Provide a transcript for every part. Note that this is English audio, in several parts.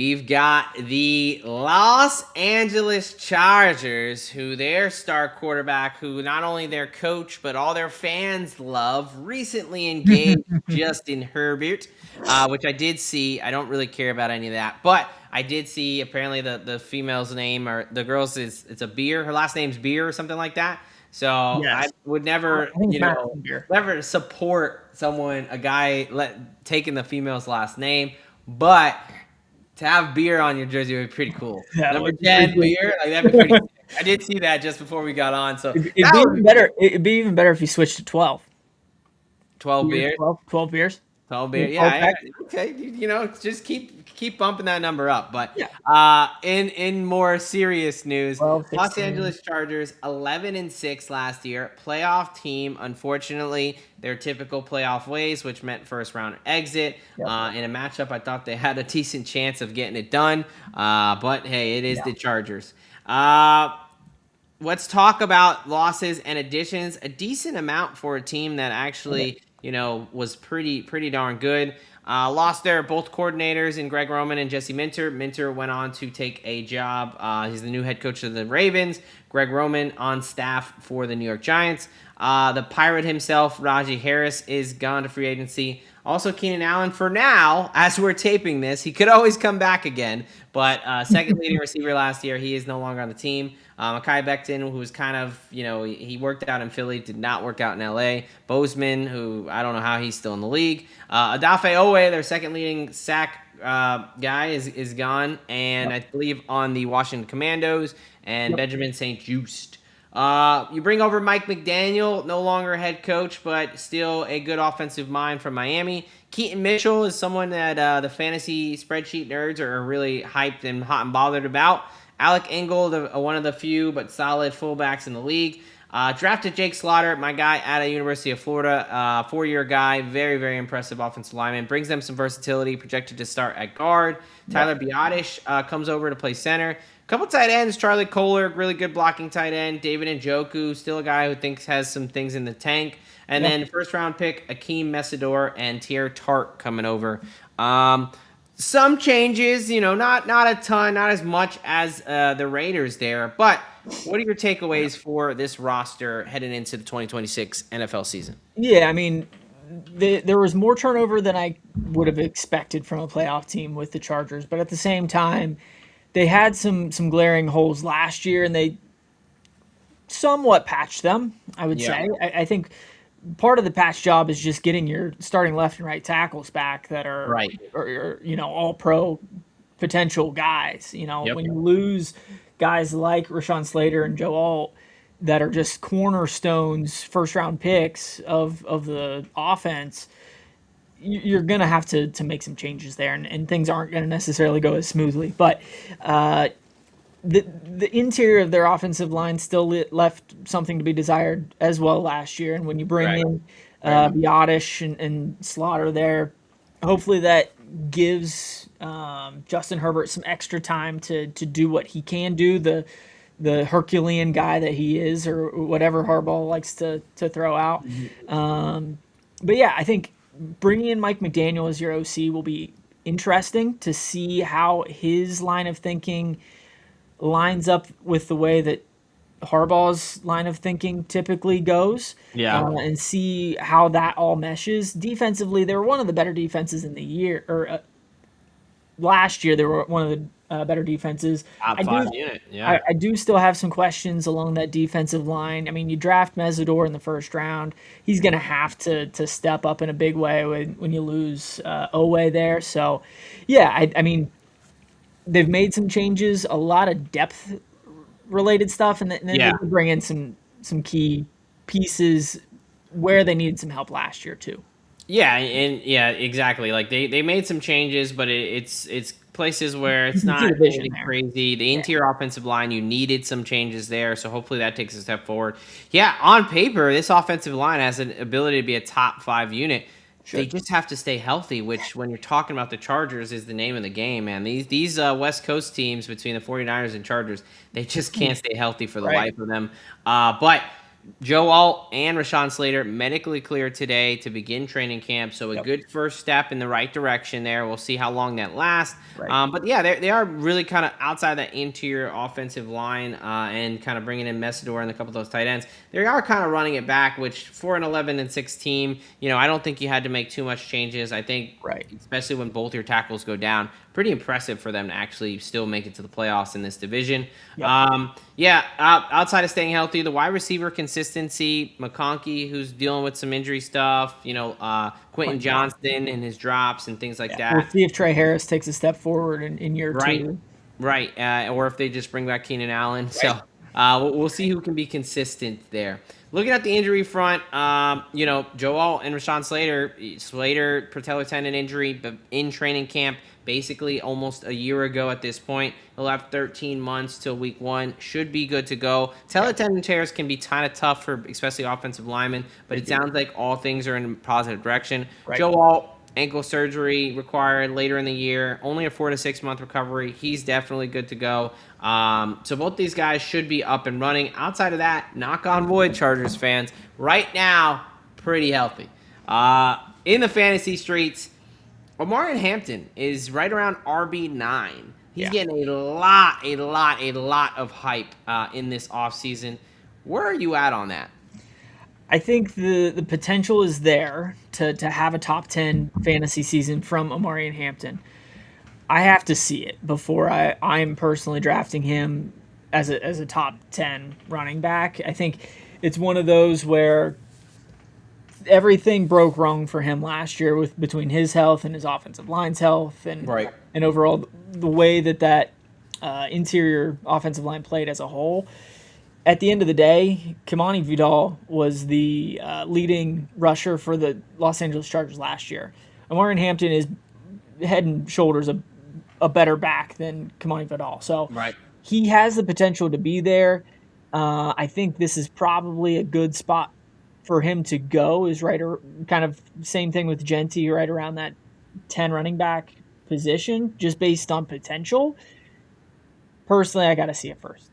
We've got the Los Angeles Chargers, who their star quarterback, who not only their coach, but all their fans love, recently engaged Justin Herbert, which I did see. I don't really care about any of that, but I did see apparently the female's name, or the girl's, it's a Beer. Her last name's Beer or something like that. So I Yes. would never, I think it's Madison Beer. never support a guy taking the female's last name, but to have beer on your jersey would be pretty cool. Yeah, Number which is pretty 10 cool. beer, like that'd be pretty sick. I did see that just before we got on. So It'd that be would even be better. It'd be even better if you switched to 12. 12 beers. 12 beers. 12 Yeah, beer. 12 Yeah, pack. okay. Just keep bumping that number up. But Yeah. in more serious news, 12, Los 16. Angeles Chargers 11-6 last year, playoff team. Unfortunately, their typical playoff ways, which meant first round exit. Yep. In a matchup, I thought they had a decent chance of getting it done. But hey, it is Yeah. the Chargers. Let's talk about losses and additions. A decent amount for a team that actually, was pretty darn good. Lost their both coordinators in Greg Roman and Jesse Minter. Minter went on to take a job. He's the new head coach of the Ravens. Greg Roman on staff for the New York Giants. The Pirate himself, Najee Harris, is gone to free agency. Also, Keenan Allen, for now, as we're taping this, he could always come back again. But second leading receiver last year, he is no longer on the team. Mekhi Becton, who was kind of, he worked out in Philly, did not work out in LA. Bozeman, who I don't know how he's still in the league. Adafe Owe, their second leading sack guy, is gone. And I believe on the Washington Commandos. And Yep. Benjamin St. Just. You bring over Mike McDaniel, no longer head coach, but still a good offensive mind from Miami. Keaton Mitchell is someone that the fantasy spreadsheet nerds are really hyped and hot and bothered about. Alec Engel, one of the few but solid fullbacks in the league. Drafted Jake Slaughter, my guy out of University of Florida, 4-year guy, very, very impressive offensive lineman. Brings them some versatility, projected to start at guard. Tyler Biotish comes over to play center. Couple tight ends, Charlie Kohler, really good blocking tight end. David Njoku, still a guy who thinks has some things in the tank. And then first round pick, Akeem Messidor and Tier Tart coming over. Some changes, not a ton, not as much as the Raiders there. But what are your takeaways for this roster heading into the 2026 NFL season? Yeah, I mean, there was more turnover than I would have expected from a playoff team with the Chargers, but at the same time, they had some glaring holes last year, and they somewhat patched them. I would say. I think part of the patch job is just getting your starting left and right tackles back that are Right. all pro potential guys. Yep. When you lose guys like Rashawn Slater and Joe Alt that are just cornerstones, first round picks of the offense, you're going to have to make some changes there, and things aren't going to necessarily go as smoothly. But the interior of their offensive line still left something to be desired as well last year. And when you bring Right. in Biotish and Slaughter there, hopefully that gives Justin Herbert some extra time to do what he can do, the Herculean guy that he is, or whatever Harbaugh likes to throw out. But yeah, I think bringing in Mike McDaniel as your OC will be interesting to see how his line of thinking lines up with the way that Harbaugh's line of thinking typically goes. Yeah. And see how that all meshes. Defensively, they were one of the better defenses in the year, or last year they were one of the better defenses. Top 5 unit. Yeah. I do still have some questions along that defensive line. I mean, you draft Mesidor in the first round. He's going to have to step up in a big way when you lose Owe there. So, yeah, I mean, they've made some changes, a lot of depth-related stuff, and then they could bring in some key pieces where they needed some help last year too. Yeah, and yeah, exactly. Like they made some changes, but it's places where it's You can see not the vision anything there. crazy. The interior offensive line, you needed some changes there, so hopefully that takes a step forward. Yeah, on paper, this offensive line has an ability to be a top 5 unit. They just have to stay healthy, which when you're talking about the Chargers is the name of the game, man. These West Coast teams between the 49ers and Chargers, they just can't stay healthy for the Right. life of them. But Joe Alt and Rashawn Slater medically cleared today to begin training camp, so a Yep. good first step in the right direction there. We'll see how long that lasts. Right. But yeah, they are really kind of outside that interior offensive line and kind of bringing in Messidor and a couple of those tight ends. They are kind of running it back, which for an 11-6 team, I don't think you had to make too much changes. I think, Right. especially when both your tackles go down, pretty impressive for them to actually still make it to the playoffs in this division. Yep. Yeah, outside of staying healthy, the wide receiver consistency, McConkey, who's dealing with some injury stuff, Quentin Quentin Johnston. Johnston and his drops and things like Yeah. We'll that. see if Trey Harris takes a step forward in year Right, two. right. Or if they just bring back Keenan Allen. So Right. we'll see who can be consistent there. Looking at the injury front, Joe Alt and Rashawn Slater, patellar tendon injury, but in training camp, basically almost a year ago at this point. He'll have 13 months till week 1. Should be good to go. Patellar tendon tears can be kind of tough for especially offensive linemen, but it sounds like all things are in a positive direction. Right. Joe Alt, ankle surgery required later in the year. Only a 4 to 6 month recovery. He's definitely good to go. So both these guys should be up and running. Outside of that, knock on wood, Chargers fans, right now, pretty healthy. In the fantasy streets, Omarion Hampton is right around RB9. He's Yeah. getting a lot of hype in this offseason. Where are you at on that? I think the potential is there to have a top 10 fantasy season from Omarion Hampton. I have to see it before I'm personally drafting him as a top 10 running back. I think it's one of those where everything broke wrong for him last year with between his health and his offensive line's health Right. and overall the way that interior offensive line played as a whole. At the end of the day, Kimani Vidal was the leading rusher for the Los Angeles Chargers last year. Omarion Hampton is head and shoulders a better back than Kimani Vidal. So Right. he has the potential to be there. I think this is probably a good spot for him to go, is right, or kind of same thing with Genty, right around that 10 running back position, just based on potential. Personally, I got to see it first.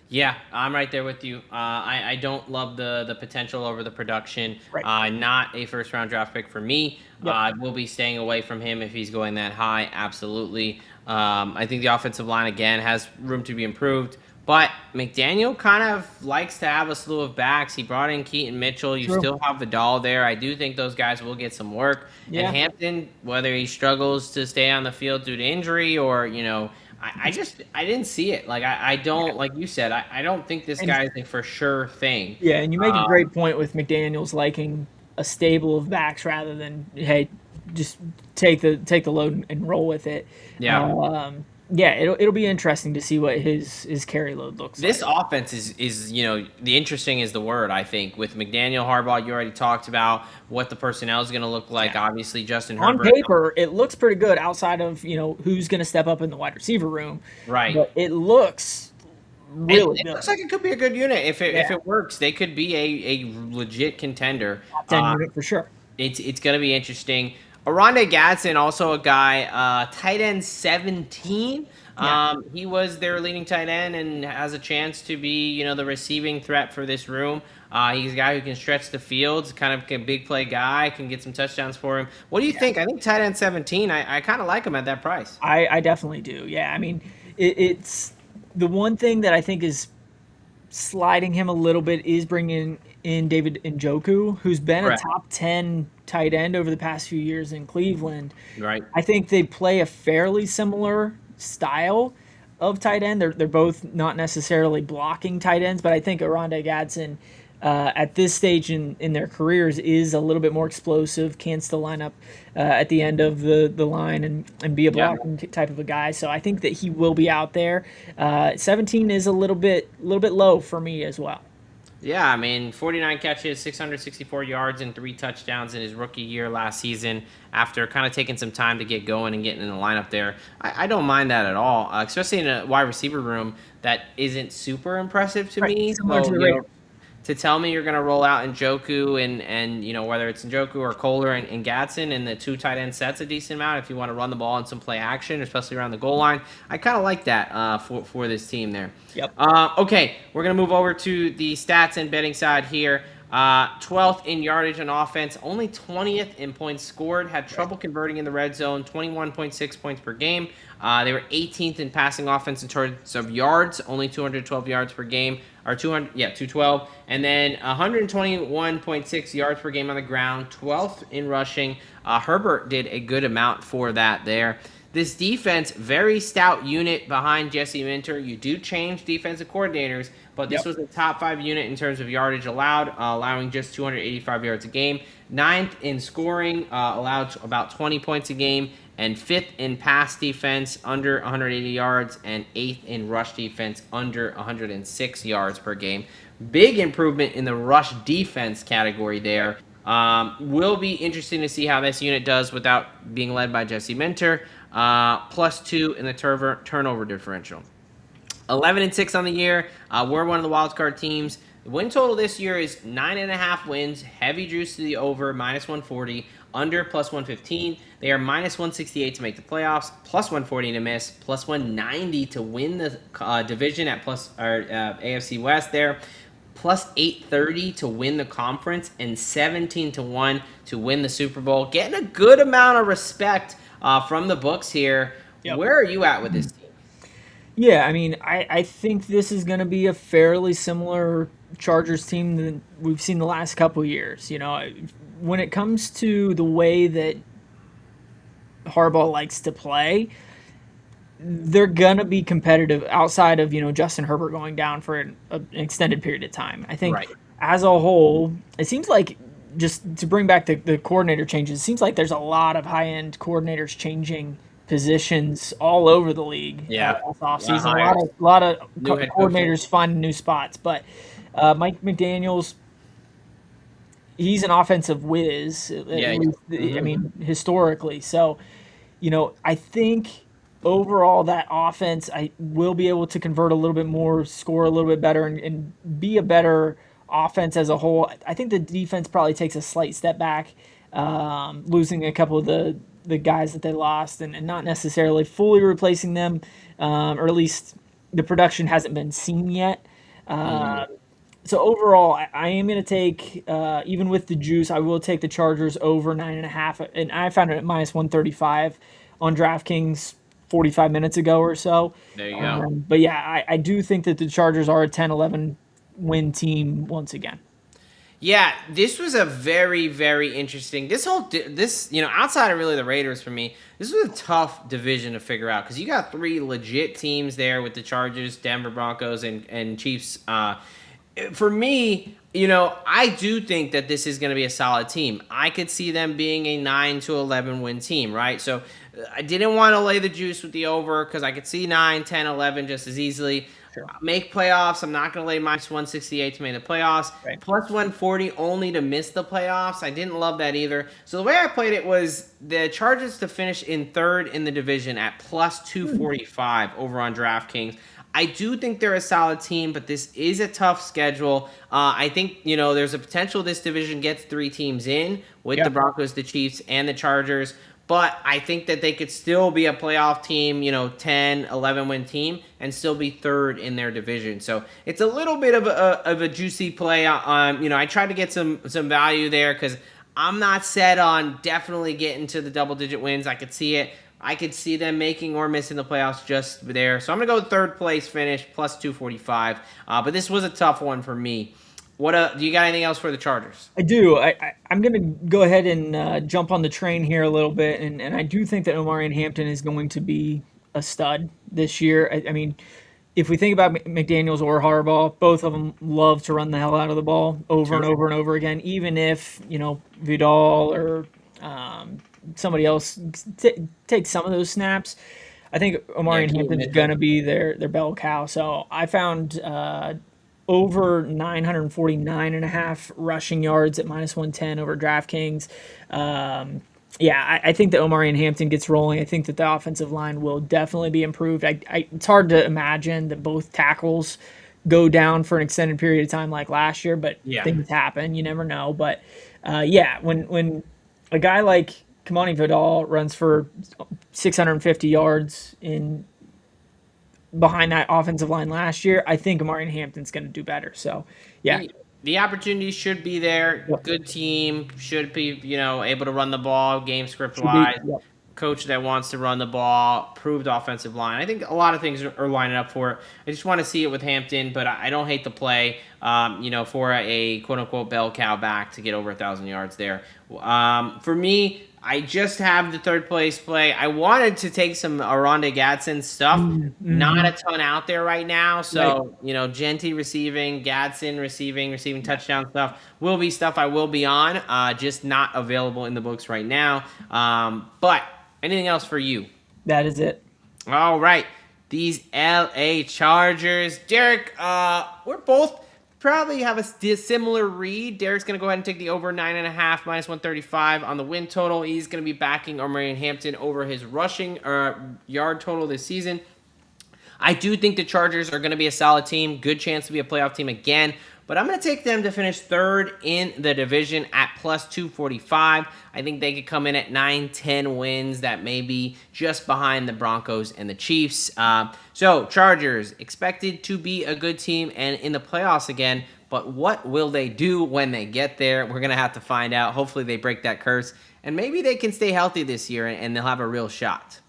Yeah, I'm right there with you. I don't love the potential over the production. Right. Not a first round draft pick for me. Yep. I will be staying away from him if he's going that high. Absolutely. I think the offensive line again has room to be improved. But McDaniel kind of likes to have a slew of backs. He brought in Keaton Mitchell. You True. still have Vidal there. I do think those guys will get some work. Yeah. And Hampton, whether he struggles to stay on the field due to injury or, I didn't see it. Like I don't like you said. I don't think this guy is a for sure thing. Yeah, and you make a great point with McDaniels liking a stable of backs rather than, hey, just take the load and roll with it. Yeah. Yeah, it'll be interesting to see what his carry load looks This like. offense is the interesting is the word, I think. With McDaniel, Harbaugh, you already talked about what the personnel is going to look like. Yeah. Obviously, Justin On Herbert. paper, it looks pretty good outside of, who's going to step up in the wide receiver room. Right. But it looks really It good. looks like it could be a good unit. If Yeah. it works, they could be a legit contender. Top 10 unit for sure. It's going to be interesting. Aronde Gadsden, also a guy, tight end 17. Yeah. He was their leading tight end and has a chance to be, the receiving threat for this room. He's a guy who can stretch the field, kind of a big play guy, can get some touchdowns for him. What do you think? I think tight end 17, I kind of like him at that price. I definitely do. Yeah, I mean, it's the one thing that I think is sliding him a little bit is bringing in David Njoku, who's been Correct. a top 10 tight end over the past few years in Cleveland. Right. I think they play a fairly similar style of tight end. They're both not necessarily blocking tight ends, but I think Aronde Gadsden at this stage in their careers is a little bit more explosive, can still line up at the end of the line and be a blocking type of a guy. So I think that he will be out there. 17 is a little bit low for me as well. Yeah, I mean, 49 catches, 664 yards, and 3 touchdowns in his rookie year last season after kind of taking some time to get going and getting in the lineup there. I don't mind that at all, especially in a wide receiver room that isn't super impressive to me. Similar to So, the Raiders. to tell me you're going to roll out Njoku and whether it's Njoku or Kohler and Gatson, and the two tight end sets a decent amount if you want to run the ball and some play action, especially around the goal line. I kind of like that for this team there. Yep. Okay, we're going to move over to the stats and betting side here. 12th in yardage on offense, only 20th in points scored. Had trouble converting in the red zone, 21.6 points per game. They were 18th in passing offense in terms of yards, only 212 yards per game, or 212. And then 121.6 yards per game on the ground, 12th in rushing. Herbert did a good amount for that there. This defense, very stout unit behind Jesse Minter. You do change defensive coordinators, but this was a top 5 unit in terms of yardage allowed, allowing just 285 yards a game. 9th in scoring, allowed about 20 points a game, and 5th in pass defense, under 180 yards, and 8th in rush defense, under 106 yards per game. Big improvement in the rush defense category there. Will be interesting to see how this unit does without being led by Jesse Minter. +2 in the turnover differential. 11-6 on the year. We're one of the wild card teams. The win total this year is 9.5 wins. Heavy juice to the over, -140. Under, +115. They are -168 to make the playoffs, +140 to miss, +190 to win the division at AFC West there. +830 to win the conference, and 17-1 to win the Super Bowl. Getting a good amount of respect from the books here. Yep. Where are you at with this team? Yeah, I mean, I think this is going to be a fairly similar Chargers team that we've seen the last couple of years. When it comes to the way that Harbaugh likes to play, they're going to be competitive outside of, Justin Herbert going down for an extended period of time. I think as a whole, it seems like, just to bring back the coordinator changes, it seems like there's a lot of high-end coordinators changing positions all over the league. Yeah. This offseason. A lot of coordinators finding new spots. But Mike McDaniels, he's an offensive whiz. I mean, historically. So, I think overall that offense, I will be able to convert a little bit more, score a little bit better, and be a better offense as a whole. I think the defense probably takes a slight step back, losing a couple of the guys that they lost, and not necessarily fully replacing them, or at least the production hasn't been seen yet. So overall, I am going to take, even with the juice, I will take the Chargers over 9.5, and I found it at -135 on DraftKings 45 minutes ago or so. There you go. But yeah, I do think that the Chargers are a 10-11 win team once again. Yeah, this was a very, very interesting. Outside of really the Raiders for me, this was a tough division to figure out because you got 3 legit teams there with the Chargers, Denver Broncos, and Chiefs. For me, I do think that this is going to be a solid team. I could see them being a 9-11 win team, right? So I didn't want to lay the juice with the over because I could see 9, 10, 11 just as easily. Sure. Make playoffs. I'm not going to lay -168 to make the playoffs. Right. +140 only to miss the playoffs. I didn't love that either. So the way I played it was the Chargers to finish in 3rd in the division at +245 over on DraftKings. I do think they're a solid team, but this is a tough schedule. I think, there's a potential this division gets 3 teams in with the Broncos, the Chiefs, and the Chargers. But I think that they could still be a playoff team, 10, 11-win team, and still be 3rd in their division. So it's a little bit of a juicy play. I tried to get some value there because I'm not set on definitely getting to the double-digit wins. I could see it. I could see them making or missing the playoffs just there. So I'm going to go 3rd place finish, +245. But this was a tough one for me. Do you got anything else for the Chargers? I do. I'm going to go ahead and jump on the train here a little bit, and I do think that Omarion Hampton is going to be a stud this year. I mean, if we think about McDaniels or Harbaugh, both of them love to run the hell out of the ball over and over and over again, even if, Vidal or somebody else takes some of those snaps. I think Omarion Hampton's going to be their bell cow. So I found over 949.5 rushing yards at -110 over DraftKings. I think that Omarion Hampton gets rolling. I think that the offensive line will definitely be improved. It's hard to imagine that both tackles go down for an extended period of time like last year, but Yeah. things happen. You never know. But yeah, when a guy like Kamani Vidal runs for 650 yards in behind that offensive line last year, I think Amari Hampton's going to do better. So yeah, The opportunity should be there. yep. Good team should be, able to run the ball, game script Should be wise. yep. Coach that wants to run the ball, proved offensive line. I think a lot of things are lining up for it. I just want to see it with Hampton, but I don't hate the play. For a quote unquote bell cow back to get over 1,000 yards there. For me, I just have the third place play. I wanted to take some Aronde Gadsden stuff. Not Mm-hmm. a ton out there right now. Right. So, Genty receiving, Gadsden receiving touchdown stuff will be stuff I will be on. Just not available in the books right now. But anything else for you? That is it. All right. These LA Chargers. Derek, we're both probably have a similar read. Derek's going to go ahead and take the over 9.5 minus 135 on the win total. He's going to be backing Omarion Hampton over his rushing yard total this season. I do think the Chargers are going to be a solid team. Good chance to be a playoff team again. But I'm going to take them to finish third in the division at plus 245. I think they could come in at 9-10 wins. That may be just behind the Broncos and the Chiefs. So Chargers expected to be a good team and in the playoffs again. But what will they do when they get there? We're going to have to find out. Hopefully they break that curse. And maybe they can stay healthy this year and they'll have a real shot.